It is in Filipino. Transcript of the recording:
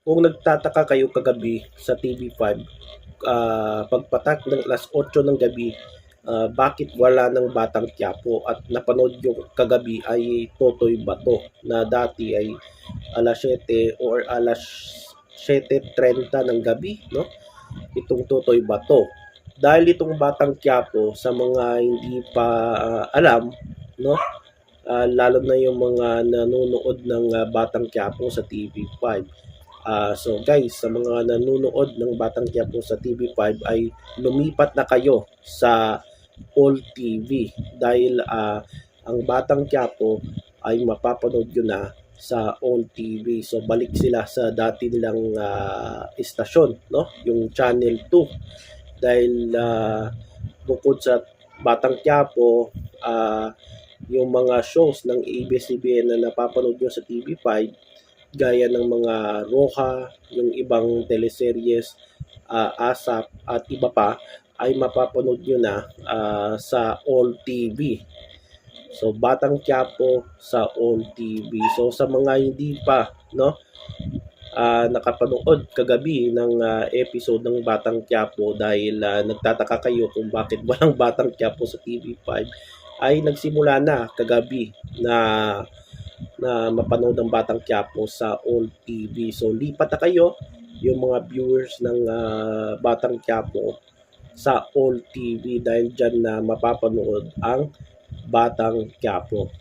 Kung nagtataka kayo kagabi sa TV5, pagpatak ng alas 8 ng gabi, bakit wala ng Batang Quiapo at napanood yung kagabi ay Totoy Bato na dati ay alas 7 or alas 7:30 ng gabi, no? Itong Totoy Bato. Dahil itong Batang Quiapo sa mga hindi pa alam, no? Lalo na yung mga nanonood ng Batang Quiapo sa TV5. So guys, sa mga nanonood ng Batang Quiapo sa TV5 ay lumipat na kayo sa All TV dahil ang Batang Quiapo ay mapapanood nyo na sa All TV. So balik sila sa dati nilang istasyon, no? Yung Channel 2 dahil bukod sa Batang Quiapo, yung mga shows ng ABS-CBN na napapanood nyo sa TV5 gaya ng mga Roja, yung ibang teleseryes, ASAP at iba pa ay mapapanood nyo na sa All TV. So Batang Quiapo sa All TV. So sa mga hindi pa, no, nakapanood kagabi ng episode ng Batang Quiapo dahil nagtataka kayo kung bakit walang Batang Quiapo sa TV5, ay nagsimula na kagabi na mapanood ang Batang Quiapo sa All TV. So lipat na kayo yung mga viewers ng Batang Quiapo sa All TV dahil dyan na mapapanood ang Batang Quiapo.